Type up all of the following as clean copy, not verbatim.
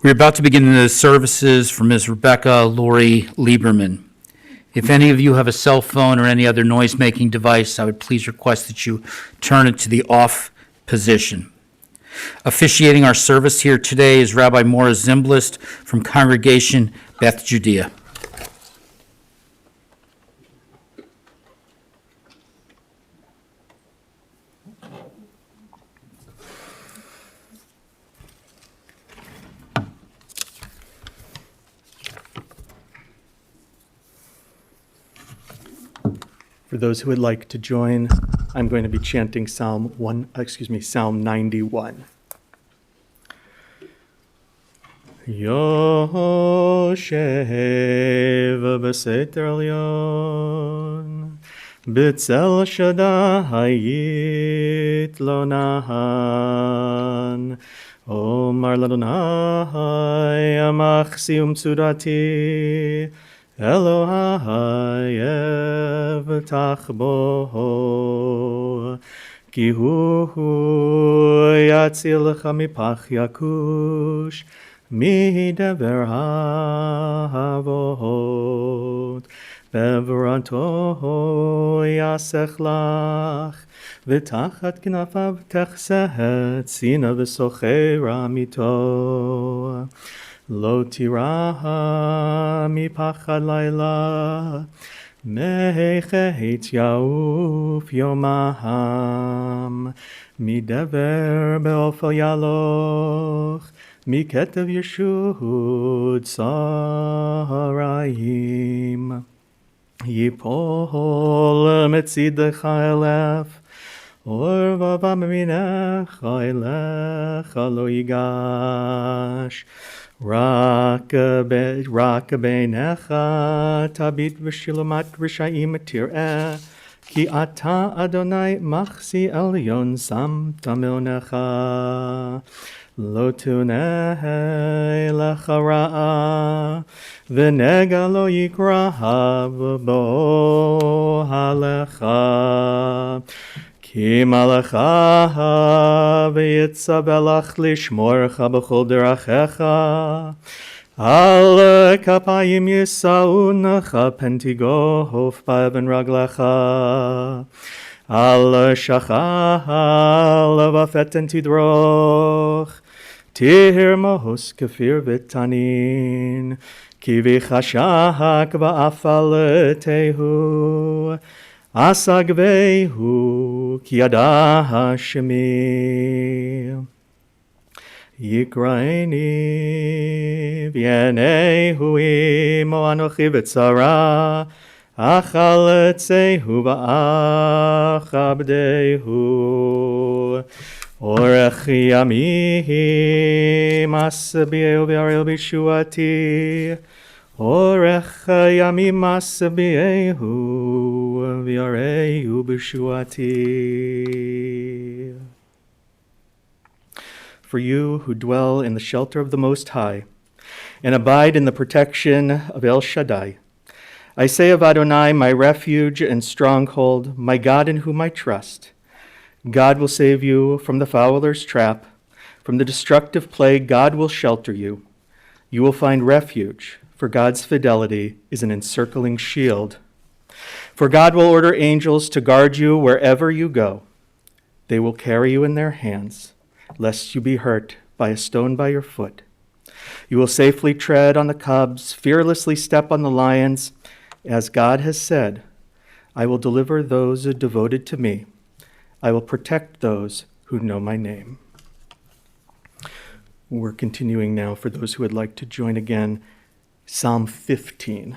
We're about to begin the services for Ms. Rebecca Lori Lieberman. If any of you have a cell phone or any other noise-making device, I would please request that you turn it to the off position. Officiating our service here today is Rabbi Maura Zimblist from Congregation Beth Judea. For those who would like to join, I'm going to be chanting Psalm 91. Yoshev b'seter elyon, b'tzel Shaddai yitlonan, Omar l'Adonai amachsi u'mtsudati, Elohai evtach bo, ki hu yatzilcha mipach yakush, midever havot, bevranto yasech lach, v'tachat knafav techsehet, sina v'sochera mito. Lo tiraha mipachad laila, mechet yauf yomaham, midever be'ofel yaloch, miketev yeshud sarayim. Yipol metzidecha elef, orvava meminecha elecha lo yigash. Rak beinecha tabit v'shilomat rishayim tir'eh, ki ata Adonai machsi elyon samta milnecha, lo tuneh lecha ra'a, v'nega lo yikrahav bo halecha. Ki malacha v'yitzabelach lishmorcha b'chol derachecha, al kapayim yisaunecha pentigof ba'evan raglecha, al shachal v'afeten tidroch, tir mohos kefir v'tanin, ki v'chashak v'afal tehu, Asagvehu ki yada Hashemi, Yikraeni v'yenehu imo anochi v'tzara, achaletzehu v'achabdehu, orech yamim asabiyeu v'arel b'shuati, Orech yamim asabiehu v'yarehu b'shuati. For you who dwell in the shelter of the Most High and abide in the protection of El Shaddai, I say of Adonai, my refuge and stronghold, my God in whom I trust. God will save you from the fowler's trap, from the destructive plague. God will shelter you. You will find refuge, for God's fidelity is an encircling shield. For God will order angels to guard you wherever you go. They will carry you in their hands, lest you be hurt by a stone by your foot. You will safely tread on the cubs, fearlessly step on the lions. As God has said, I will deliver those devoted to me. I will protect those who know my name. We're continuing now for those who would like to join again. Psalm 15.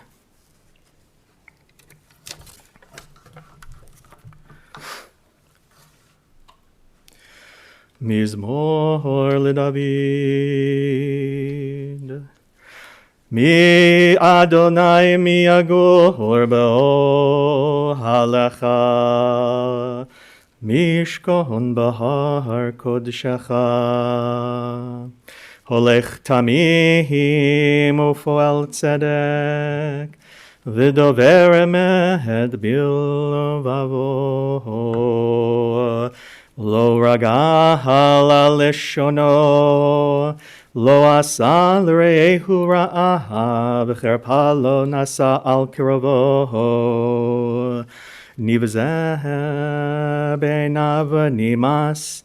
Mizmor leDavid. Mi Adonai mi agor be'ohalecha, mishkon bahar kodeshecha. Holech tamim ufoel tzedek, v'dover emet bilvavo. Lo ragah al lishono, Lo asa l're'ehu ra'ah, v'cherpa lo nasa al kirovo. Nivzeh be'nav nimas,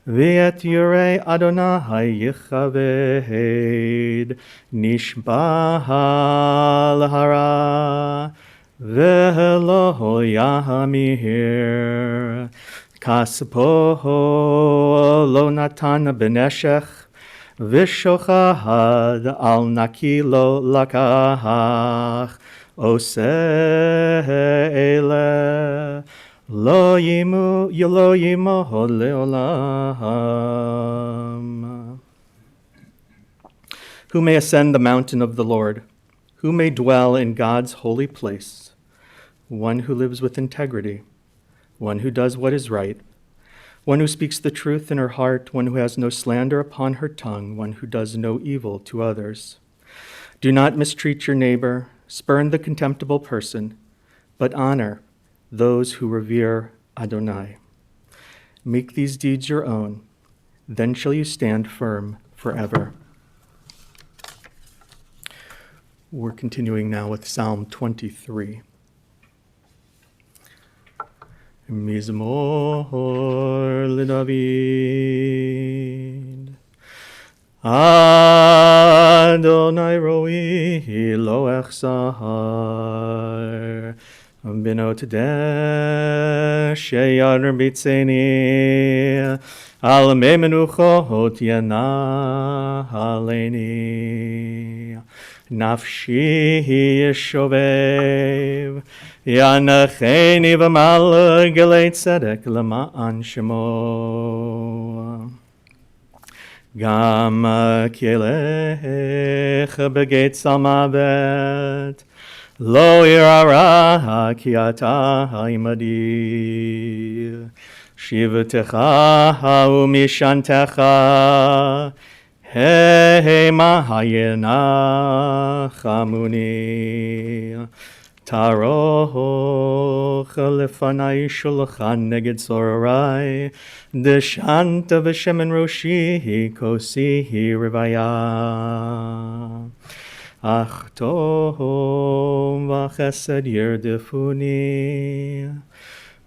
v'et yirei Adonai yichaved. Nishba l'hara, v'lo yahamir. Kaspo lo natan beneshech, Vishochad al nakilo lakach, Osele lo yimu leolam. Who may ascend the mountain of the Lord? Who may dwell in God's holy place? One who lives with integrity, one who does what is right, one who speaks the truth in her heart, one who has no slander upon her tongue, one who does no evil to others. Do not mistreat your neighbor, spurn the contemptible person, but honor those who revere Adonai. Make these deeds your own, then shall you stand firm forever. We're continuing now with Psalm 23. Mizmor LeDavid. Adonai roi lo echsar, Binot sheyar bitzeni, al me menuchot yanaleni. Nafshi yeshovev, yanacheni v'mal gelei tzedek lema'an shemo. Gam kilech begeit salmavet, lo irara ki ata imadi. Shivatecha umishantecha, Hema hayena chamuni, taroch lefanai shulchan neged sorai, deshanta v'shemen roshi kosi rivaya. Ach tov v'chesed yerdefuni,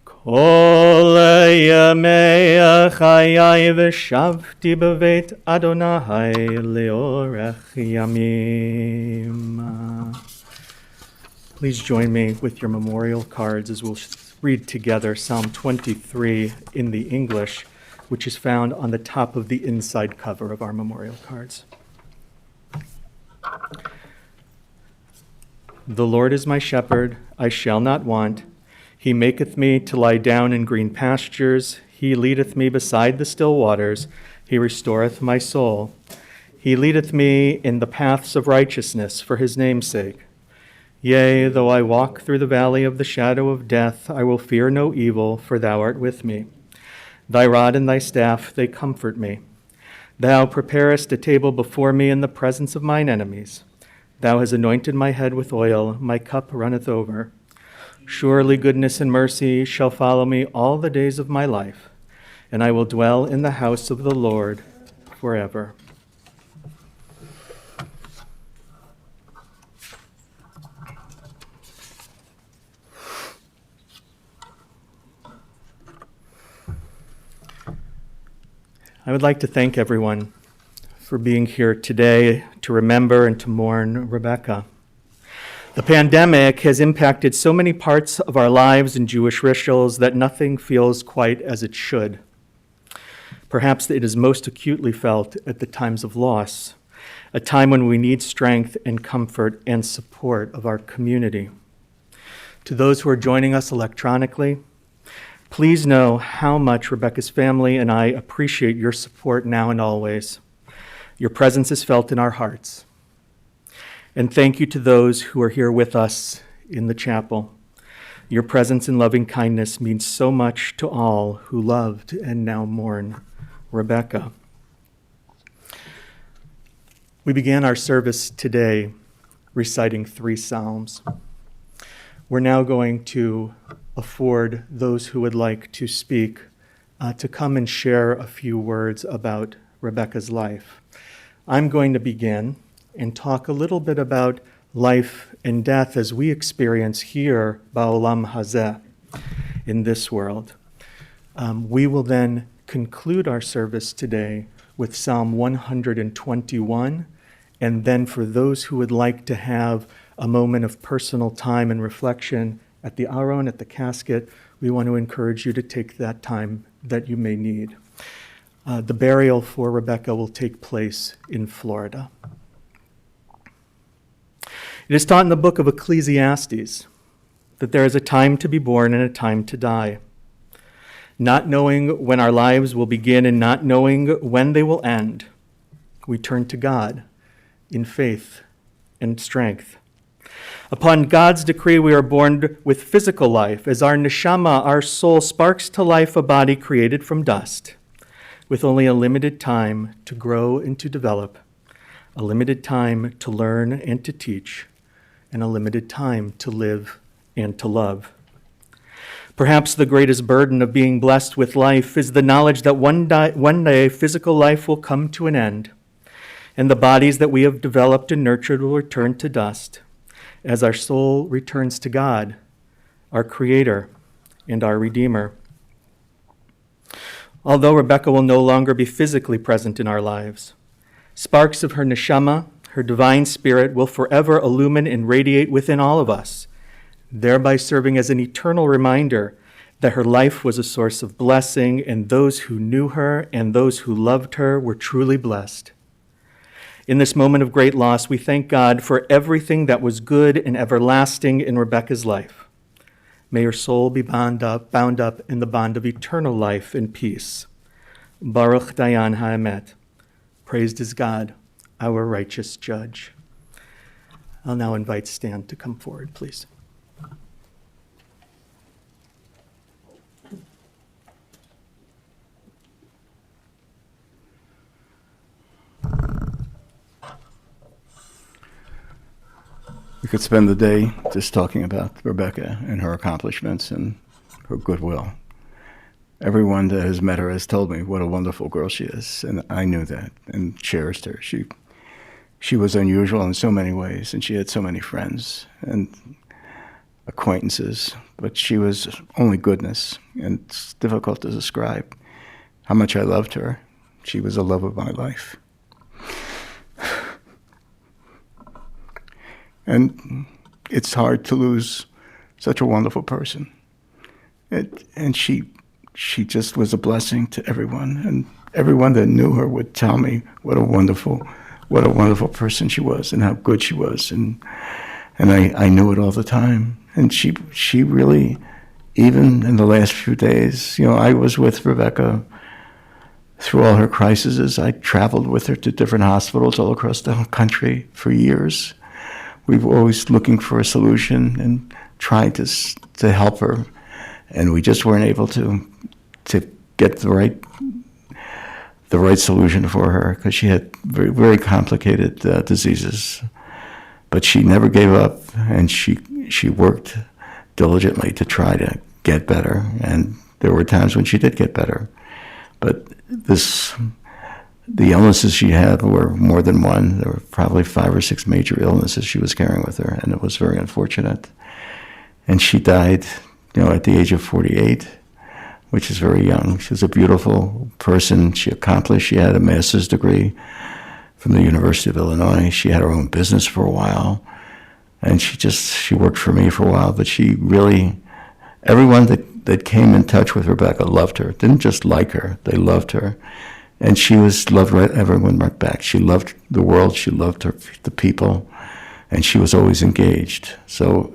Kol yamei chayai v'shavti b'veit Adonai leorech yamim. Please join me with your memorial cards as we'll read together Psalm 23 in the English, which is found on the top of the inside cover of our memorial cards. The Lord is my shepherd, I shall not want. He maketh me to lie down in green pastures. He leadeth me beside the still waters. He restoreth my soul. He leadeth me in the paths of righteousness for his name's sake. Yea, though I walk through the valley of the shadow of death, I will fear no evil, for thou art with me. Thy rod and thy staff, they comfort me. Thou preparest a table before me in the presence of mine enemies. Thou hast anointed my head with oil, my cup runneth over. Surely goodness and mercy shall follow me all the days of my life, and I will dwell in the house of the Lord forever. I would like to thank everyone for being here today to remember and to mourn Rebecca. The pandemic has impacted so many parts of our lives and Jewish rituals that nothing feels quite as it should. Perhaps it is most acutely felt at the times of loss, a time when we need strength and comfort and support of our community. To those who are joining us electronically, please know how much Rebecca's family and I appreciate your support now and always. Your presence is felt in our hearts. And thank you to those who are here with us in the chapel. Your presence and loving kindness means so much to all who loved and now mourn Rebecca. We began our service today reciting 3 psalms. We're now going to afford those who would like to speak to come and share a few words about Rebecca's life. I'm going to begin and talk a little bit about life and death as we experience here, ba'olam hazeh, in this world. We will then conclude our service today with Psalm 121, and then for those who would like to have a moment of personal time and reflection at the Aron, at the casket, we want to encourage you to take that time that you may need. The burial for Rebecca will take place in Florida. It is taught in the book of Ecclesiastes that there is a time to be born and a time to die. Not knowing when our lives will begin and not knowing when they will end, we turn to God in faith and strength. Upon God's decree, we are born with physical life, as our neshama, our soul, sparks to life a body created from dust, with only a limited time to grow and to develop, a limited time to learn and to teach, and a limited time to live and to love. Perhaps the greatest burden of being blessed with life is the knowledge that one day physical life will come to an end, and the bodies that we have developed and nurtured will return to dust, as our soul returns to God, our Creator and our Redeemer. Although Rebecca will no longer be physically present in our lives, sparks of her neshama, her divine spirit, will forever illumine and radiate within all of us, thereby serving as an eternal reminder that her life was a source of blessing, and those who knew her and those who loved her were truly blessed. In this moment of great loss, we thank God for everything that was good and everlasting in Rebecca's life. May her soul be bound up in the bond of eternal life and peace. Baruch Dayan Ha'emet. Praised is God, our righteous judge. I'll now invite Stan to come forward, please. We could spend the day just talking about Rebecca and her accomplishments and her goodwill. Everyone that has met her has told me what a wonderful girl she is, and I knew that and cherished her. She was unusual in so many ways, and she had so many friends and acquaintances, but she was only goodness, and it's difficult to describe how much I loved her. She was the love of my life. And it's hard to lose such a wonderful person. And she just was a blessing to everyone. And everyone that knew her would tell me what a wonderful person she was and how good she was. And I knew it all the time. And she really, even in the last few days, I was with Rebecca through all her crises. I traveled with her to different hospitals all across the country for years. We were always looking for a solution and trying to help her, and we just weren't able to get the right solution for her because she had very, very complicated diseases. But she never gave up, and she worked diligently to try to get better. And there were times when she did get better, but the illnesses she had were more than one. There were probably 5 or 6 major illnesses she was carrying with her, and it was very unfortunate. And she died, at the age of 48, which is very young. She was a beautiful person. She had a master's degree from the University of Illinois. She had her own business for a while, and she worked for me for a while, but she really, everyone that came in touch with Rebecca loved her. Didn't just like her, they loved her. And she loved everyone right back. She loved the world. She loved the people, and she was always engaged. So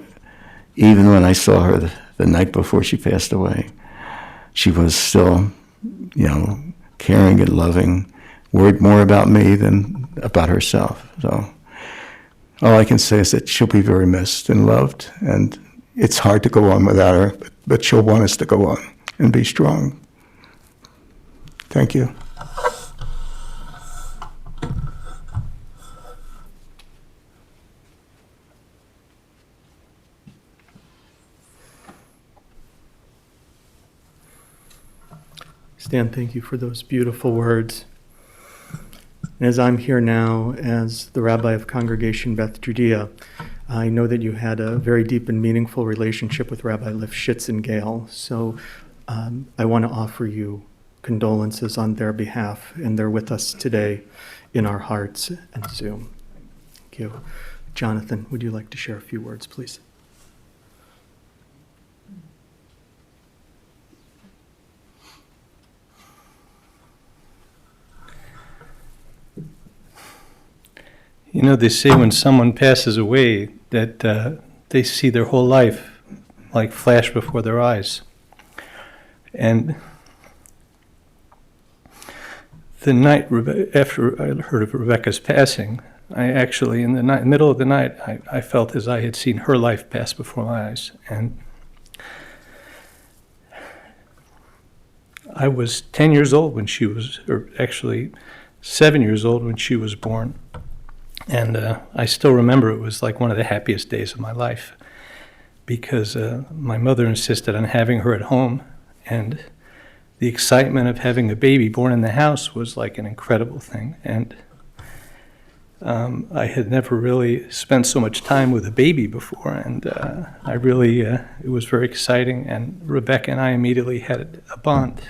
even when I saw her the night before she passed away, she was still, caring and loving, worried more about me than about herself. So all I can say is that she'll be very missed and loved, and it's hard to go on without her, but she'll want us to go on and be strong. Thank you. Stan, thank you for those beautiful words. And as I'm here now as the rabbi of Congregation Beth Judea, I know that you had a very deep and meaningful relationship with Rabbi Lifshitz and Gail. So I want to offer you condolences on their behalf, and they're with us today in our hearts and Zoom. Thank you. Jonathan, would you like to share a few words, please? You know, they say when someone passes away that they see their whole life like flash before their eyes. And the night after I heard of Rebecca's passing, I actually, in the middle of the night, I felt as I had seen her life pass before my eyes. And I was 10 years old when she was, or actually 7 years old when she was born. And I still remember it was like one of the happiest days of my life because my mother insisted on having her at home, and the excitement of having a baby born in the house was like an incredible thing. And I had never really spent so much time with a baby before, and I really, it was very exciting, and Rebecca and I immediately had a bond,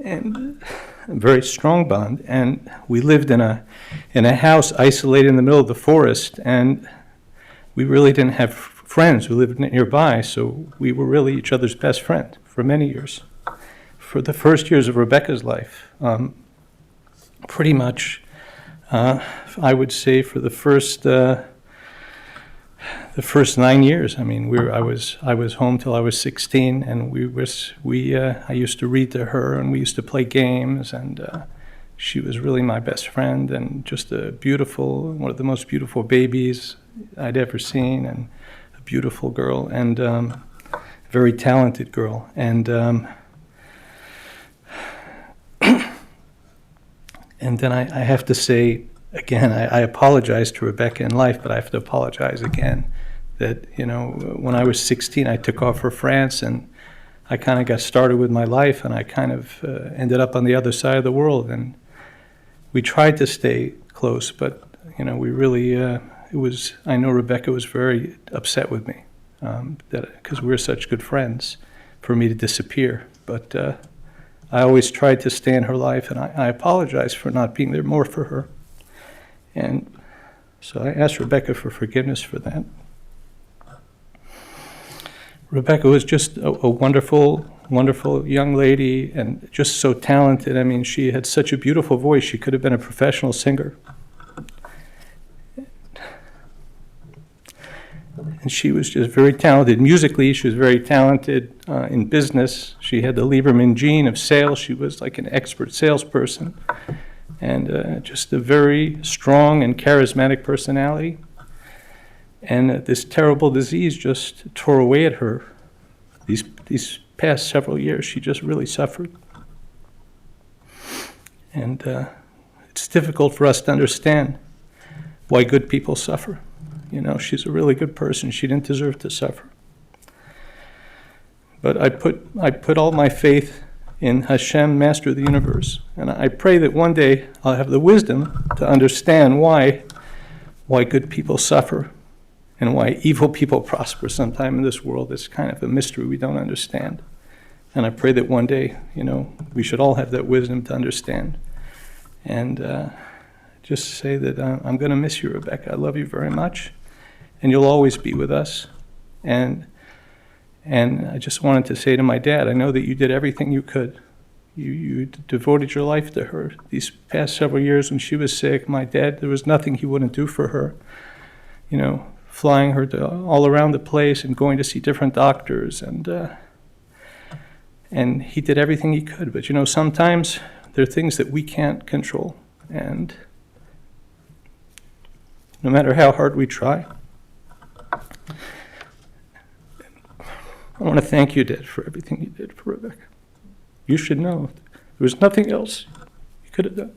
and a very strong bond, and we lived in a house isolated in the middle of the forest, and we really didn't have friends who lived nearby, so we were really each other's best friend for many years. For the first years of Rebecca's life, pretty much, I would say for the first 9 years. I mean, I was home till I was 16, and I used to read to her, and we used to play games, and she was really my best friend, and just one of the most beautiful babies I'd ever seen, and a beautiful girl, and a very talented girl, and and then I have to say, again, I apologize to Rebecca in life, but I have to apologize again that, you know, when I was 16, I took off for France, and I kind of got started with my life, and I kind of ended up on the other side of the world. And we tried to stay close, but, you know, we really, I know Rebecca was very upset with me because we were such good friends for me to disappear. But I always tried to stay in her life, and I apologize for not being there more for her. And so I asked Rebecca for forgiveness for that. Rebecca was just a wonderful, wonderful young lady, and just so talented. I mean, she had such a beautiful voice. She could have been a professional singer. And she was just very talented. Musically, she was very talented in business. She had the Lieberman gene of sales. She was like an expert salesperson. And just a very strong and charismatic personality. And this terrible disease just tore away at her. These past several years, she just really suffered. And it's difficult for us to understand why good people suffer. You know, she's a really good person. She didn't deserve to suffer. But I put all my faith in Hashem, Master of the Universe. And I pray that one day I'll have the wisdom to understand why good people suffer and why evil people prosper sometime in this world. It's kind of a mystery we don't understand. And I pray that one day, you know, we should all have that wisdom to understand. And just say that I'm going to miss you, Rebecca. I love you very much. And you'll always be with us. And I just wanted to say to my dad, I know that you did everything you could. You devoted your life to her. These past several years when she was sick, my dad, there was nothing he wouldn't do for her. You know, flying her all around the place and going to see different doctors. And he did everything he could. But, you know, sometimes there are things that we can't control. And no matter how hard we try, I want to thank you, Dad, for everything you did for Rebecca. You should know there was nothing else you could have done.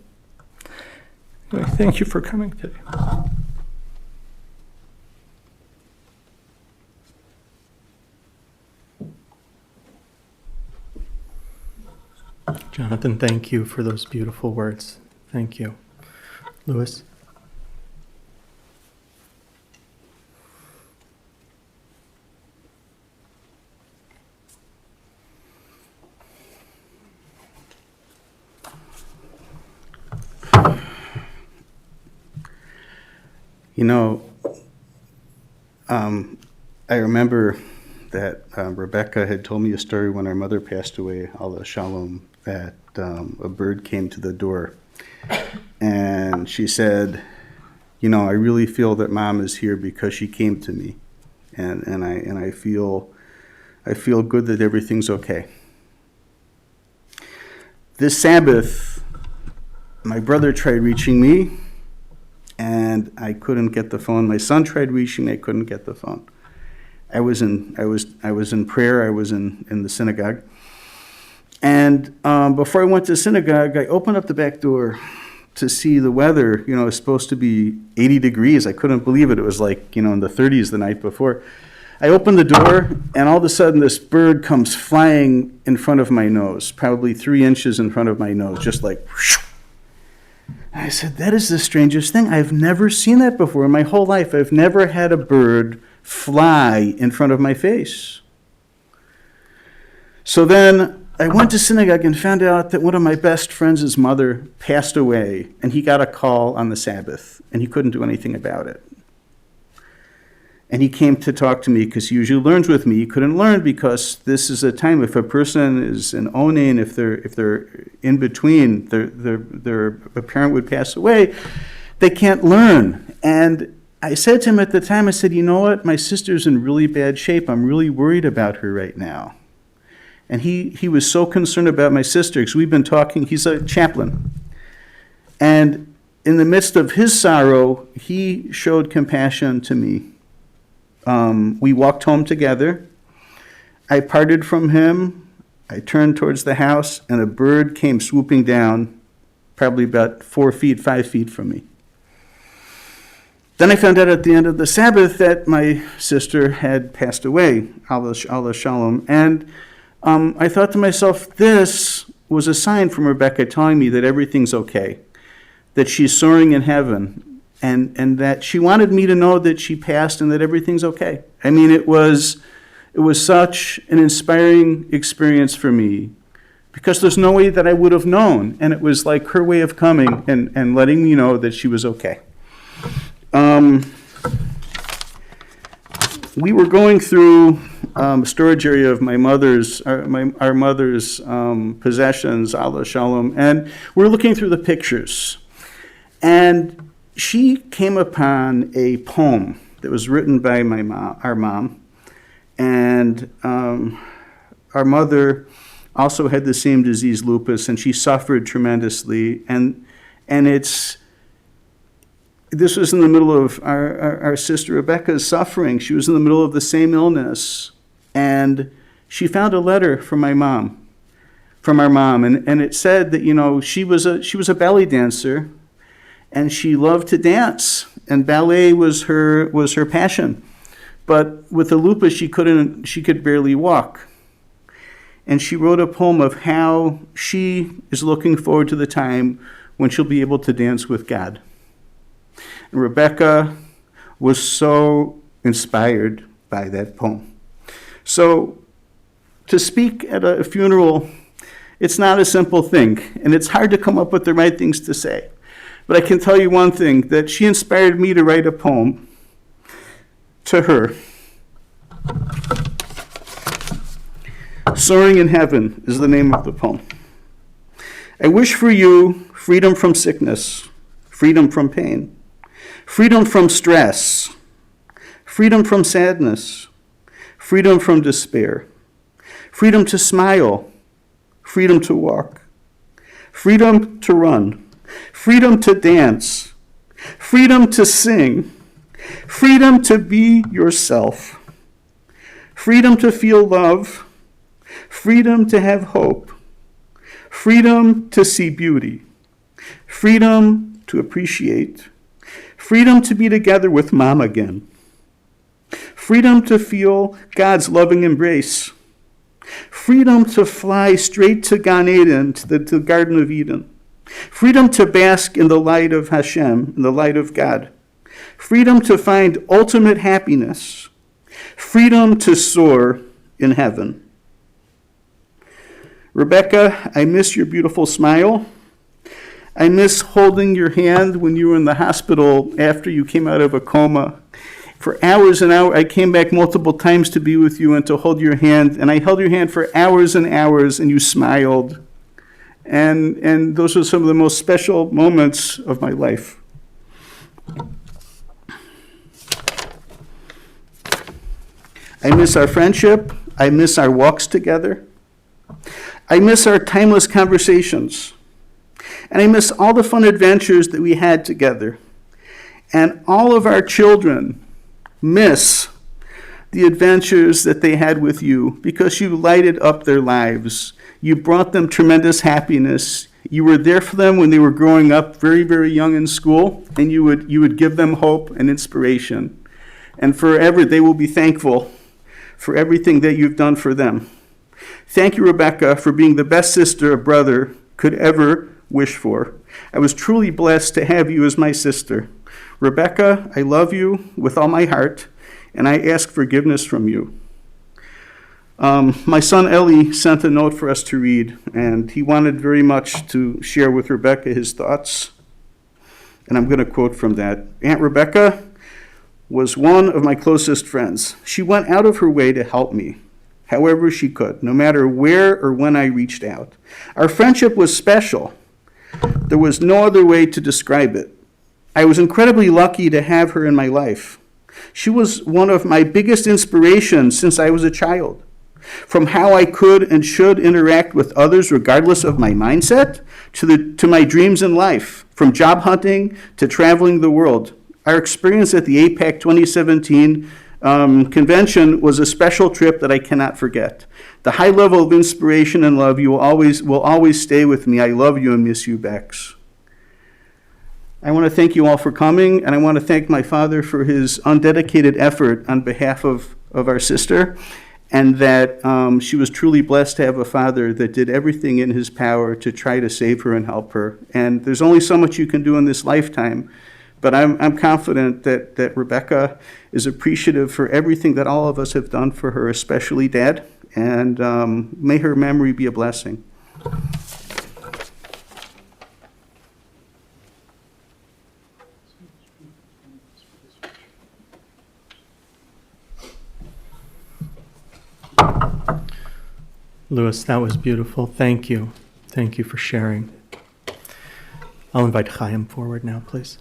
Anyway, thank you for coming today. Jonathan, thank you for those beautiful words. Thank you. Louis. You know, I remember that Rebecca had told me a story when our mother passed away, Allah Shalom, that a bird came to the door. And she said, you know, I really feel that Mom is here because she came to me. And I feel good that everything's okay. This Sabbath, my brother tried reaching me, and I couldn't get the phone. My son tried reaching me, I couldn't get the phone. I was in prayer, I was in the synagogue. And before I went to synagogue, I opened up the back door to see the weather. You know, it was supposed to be 80 degrees. I couldn't believe it. It was like, you know, in the 30s the night before. I opened the door, and all of a sudden this bird comes flying in front of my nose, probably 3 inches in front of my nose, just like whoosh. I said, that is the strangest thing. I've never seen that before in my whole life. I've never had a bird fly in front of my face. So then I went to synagogue and found out that one of my best friends' mother passed away, and he got a call on the Sabbath, and he couldn't do anything about it. And he came to talk to me because he usually learns with me. He couldn't learn because this is a time, if a person is an onen, if they're in between, a parent would pass away, they can't learn. And I said to him at the time, I said, you know what, my sister's in really bad shape. I'm really worried about her right now. And he was so concerned about my sister because we've been talking, he's a chaplain. And in the midst of his sorrow, he showed compassion to me. We walked home together. I parted from him. I turned towards the house, and a bird came swooping down, probably about 4 feet, 5 feet from me. Then I found out at the end of the Sabbath that my sister had passed away, Allah Shalom. And I thought to myself, this was a sign from Rebecca telling me that everything's okay, that she's soaring in heaven, and that she wanted me to know that she passed and that everything's okay. I mean, it was such an inspiring experience for me because there's no way that I would have known. And it was like her way of coming and letting me know that she was okay. We were going through a storage area of our mother's possessions, Allah Shalom, and we're looking through the pictures. And she came upon a poem that was written by our mom, and our mother also had the same disease, lupus, and she suffered tremendously. And this was in the middle of our sister Rebecca's suffering. She was in the middle of the same illness, and she found a letter from our mom, and it said that, you know, she was a ballet dancer. And she loved to dance, and ballet was her passion. But with the lupus, she could barely walk. And she wrote a poem of how she is looking forward to the time when she'll be able to dance with God. And Rebecca was so inspired by that poem. So to speak at a funeral, it's not a simple thing, and it's hard to come up with the right things to say. But I can tell you one thing, that she inspired me to write a poem to her. Soaring in Heaven is the name of the poem. I wish for you freedom from sickness, freedom from pain, freedom from stress, freedom from sadness, freedom from despair, freedom to smile, freedom to walk, freedom to run, freedom to dance, freedom to sing, freedom to be yourself, freedom to feel love, freedom to have hope, freedom to see beauty, freedom to appreciate, freedom to be together with Mom again, freedom to feel God's loving embrace, freedom to fly straight to Gan Eden, to the Garden of Eden, Freedom to bask in the light of Hashem, in the light of God. Freedom to find ultimate happiness. Freedom to soar in heaven. Rebecca, I miss your beautiful smile. I miss holding your hand when you were in the hospital after you came out of a coma. For hours and hours, I came back multiple times to be with you and to hold your hand, and I held your hand for hours and hours, and you smiled. And those were some of the most special moments of my life. I miss our friendship. I miss our walks together. I miss our timeless conversations. And I miss all the fun adventures that we had together. And all of our children miss the adventures that they had with you because you lighted up their lives. You brought them tremendous happiness. You were there for them when they were growing up very, very young in school, and you would give them hope and inspiration. And forever they will be thankful for everything that you've done for them. Thank you, Rebecca, for being the best sister a brother could ever wish for. I was truly blessed to have you as my sister. Rebecca, I love you with all my heart, and I ask forgiveness from you. My son Ellie sent a note for us to read, and he wanted very much to share with Rebecca his thoughts. And I'm going to quote from that. Aunt Rebecca was one of my closest friends. She went out of her way to help me, however she could, no matter where or when I reached out. Our friendship was special. There was no other way to describe it. I was incredibly lucky to have her in my life. She was one of my biggest inspirations since I was a child. From how I could and should interact with others regardless of my mindset, to my dreams in life, from job hunting to traveling the world. Our experience at the APAC 2017 convention was a special trip that I cannot forget. The high level of inspiration and love will always stay with me. I love you and miss you, Bex. I want to thank you all for coming, and I want to thank my father for his undedicated effort on behalf of our sister, and that she was truly blessed to have a father that did everything in his power to try to save her and help her. And there's only so much you can do in this lifetime, but I'm confident that Rebecca is appreciative for everything that all of us have done for her, especially Dad, and may her memory be a blessing. Louis, that was beautiful. Thank you. Thank you for sharing. I'll invite Chaim forward now, please.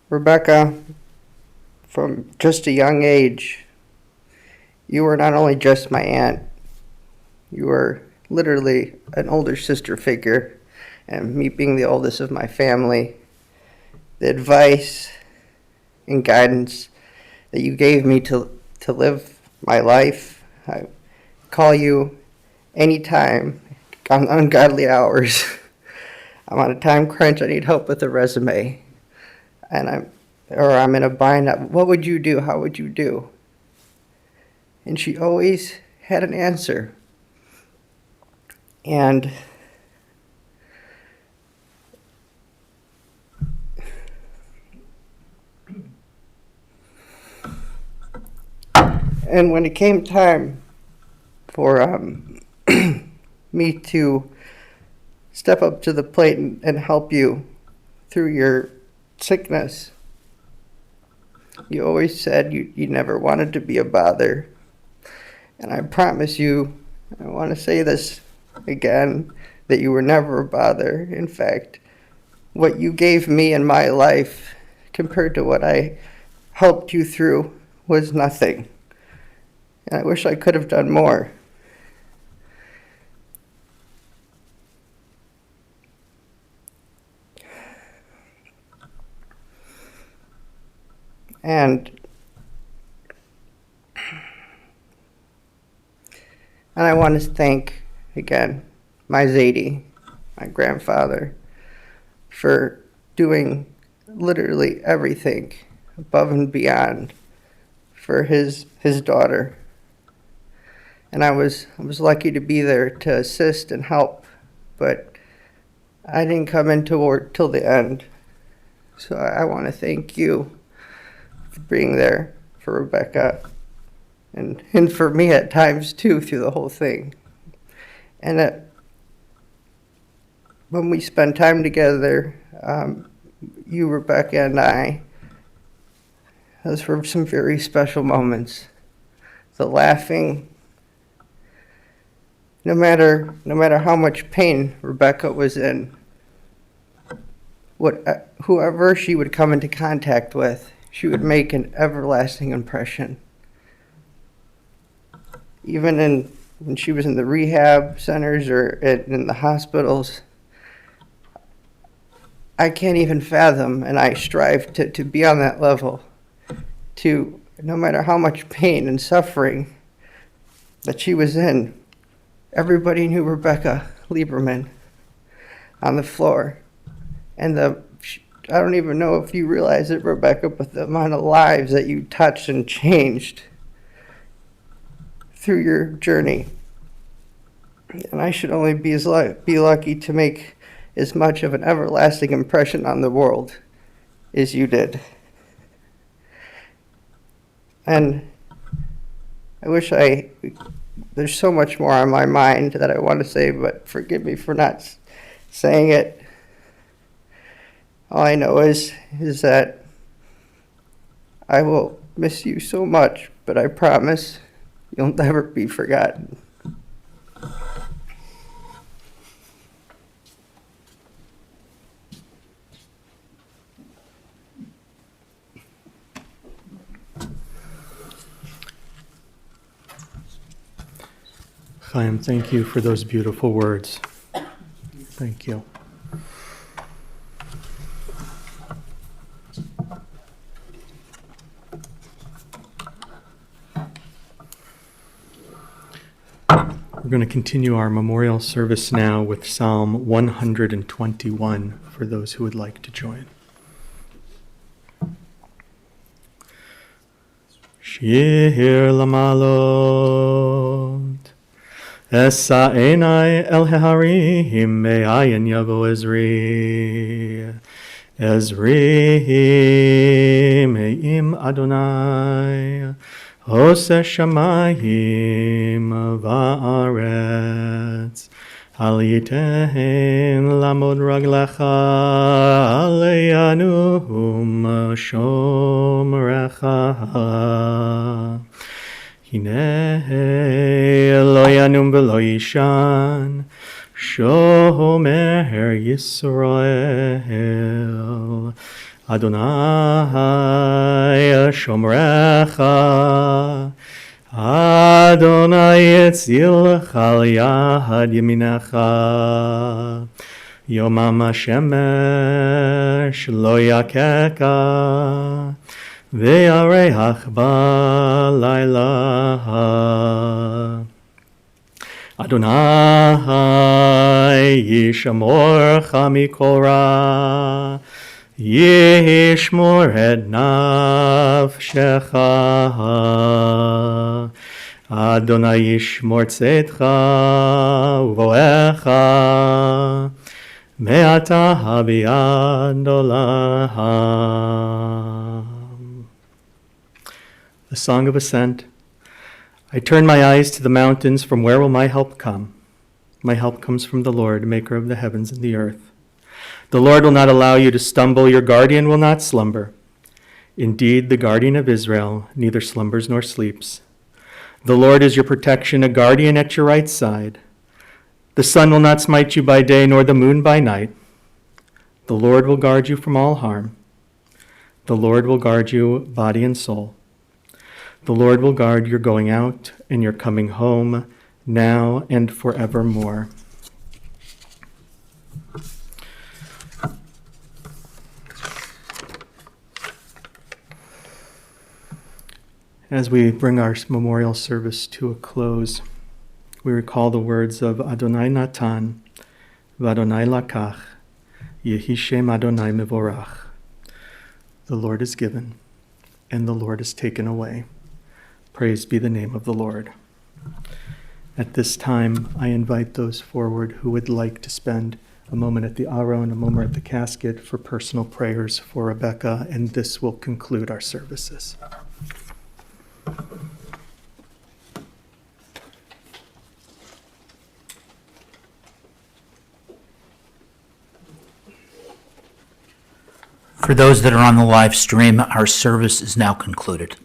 Rebecca, from just a young age, you were not only just my aunt, you were literally an older sister figure, and me being the oldest of my family, the advice and guidance that you gave me to live my life. I call you anytime on ungodly hours. I'm on a time crunch, I need help with a resume, and I'm in a bind. What would you do? How would you do? And she always had an answer. And when it came time for me to step up to the plate and help you through your sickness, you always said you never wanted to be a bother. And I promise you, I want to say this again, that you were never a bother. In fact, what you gave me in my life compared to what I helped you through was nothing. And I wish I could have done more. And I want to thank, again, my Zadie, my grandfather, for doing literally everything above and beyond for his daughter. And I was lucky to be there to assist and help, but I didn't come into work till the end. So I want to thank you for being there for Rebecca and for me at times too through the whole thing. And when we spend time together, you, Rebecca, and I, those were some very special moments. The laughing, no matter how much pain Rebecca was in, whoever she would come into contact with, she would make an everlasting impression. Even when she was in the rehab centers or in the hospitals, I can't even fathom, and I strive to be on that level, to no matter how much pain and suffering that she was in, everybody knew Rebecca Lieberman on the floor. And I don't even know if you realize it, Rebecca, but the amount of lives that you touched and changed through your journey. And I should only be lucky to make as much of an everlasting impression on the world as you did. And I wish there's so much more on my mind that I want to say, but forgive me for not saying it. All I know is that I will miss you so much, but I promise you'll never be forgotten. Chaim, thank you for those beautiful words. Thank you. We're going to continue our memorial service now with Psalm 121 for those who would like to join. Shir Lamalot Esa Enai El Harim Me'ayin Yavo Ezri Me'im Adonai Ose Shamayim Va'aretz Al Yitein Lamod Raglecha Aleyanum Shomrecha Hinei Lo Yanum V'lo Yishan Shomer Yisrael Adonai Shomrecha Adonai Yitzilcha Al Yad Yeminecha Yomam HaShemesh Lo Yakeka Ve'areach B'layla Adonai Yishamorcha Mikol Ra Yishmor et nafshecha Adonai yishmor tzedcha uvoecha me'ata v'ad olam. The Song of Ascent. I turn my eyes to the mountains, from where will my help come? My help comes from the Lord, maker of the heavens and the earth. The Lord will not allow you to stumble, your guardian will not slumber. Indeed, the guardian of Israel neither slumbers nor sleeps. The Lord is your protection, a guardian at your right side. The sun will not smite you by day, nor the moon by night. The Lord will guard you from all harm. The Lord will guard you body and soul. The Lord will guard your going out and your coming home, now and forevermore. As we bring our memorial service to a close, we recall the words of Adonai Natan, V'Adonai Lakach, Yehi Shem Adonai Mevorach. The Lord is given, and the Lord is taken away. Praise be the name of the Lord. At this time, I invite those forward who would like to spend a moment at the aron, a moment at the casket for personal prayers for Rebecca, and this will conclude our services. For those that are on the live stream, our service is now concluded.